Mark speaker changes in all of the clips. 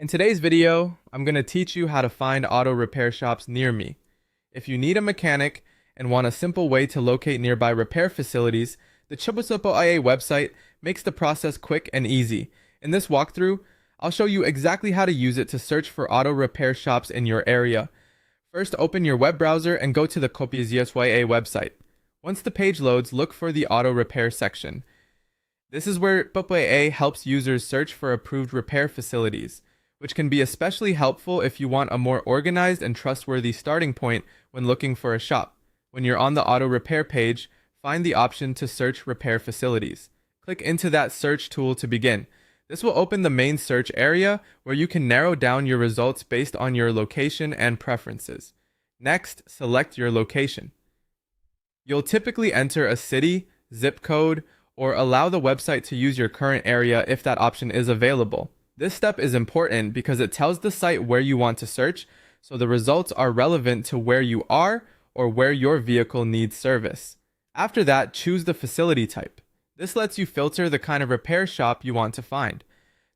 Speaker 1: In today's video, I'm going to teach you how to find auto repair shops near me. If you need a mechanic and want a simple way to locate nearby repair facilities, the Automotive website makes the process quick and easy. In this walkthrough, I'll show you exactly how to use it to search for auto repair shops in your area. First, open your web browser and go to the Automotive website. Once the page loads, look for the auto repair section. This is where Automotive helps users search for approved repair facilities, which can be especially helpful if you want a more organized and trustworthy starting point when looking for a shop. When you're on the auto repair page, find the option to search repair facilities. Click into that search tool to begin. This will open the main search area where you can narrow down your results based on your location and preferences. Next, select your location. You'll typically enter a city, zip code, or allow the website to use your current area if that option is available. This step is important because it tells the site where you want to search, so the results are relevant to where you are or where your vehicle needs service. After that, choose the facility type. This lets you filter the kind of repair shop you want to find.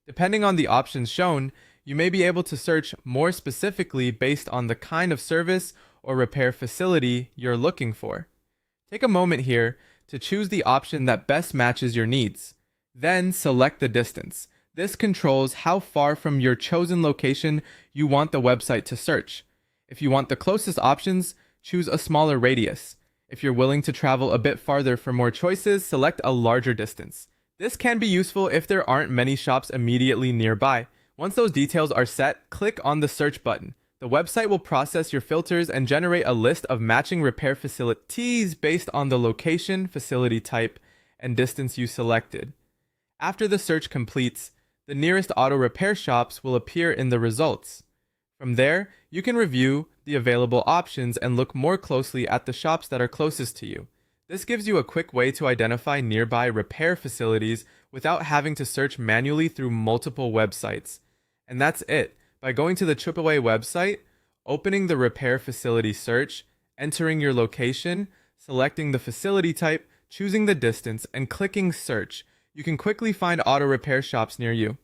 Speaker 1: Depending on the options shown, you may be able to search more specifically based on the kind of service or repair facility you're looking for. Take a moment here to choose the option that best matches your needs. Then select the distance. This controls how far from your chosen location you want the website to search. If you want the closest options, choose a smaller radius. If you're willing to travel a bit farther for more choices, select a larger distance. This can be useful if there aren't many shops immediately nearby. Once those details are set, click on the search button. The website will process your filters and generate a list of matching repair facilities based on the location, facility type, and distance you selected. After the search completes, the nearest auto repair shops will appear in the results. From there, you can review the available options and look more closely at the shops that are closest to you. This gives you a quick way to identify nearby repair facilities without having to search manually through multiple websites. And that's it. By going to the AAA website, opening the repair facility search, entering your location, selecting the facility type, choosing the distance, and clicking search, you can quickly find auto repair shops near you.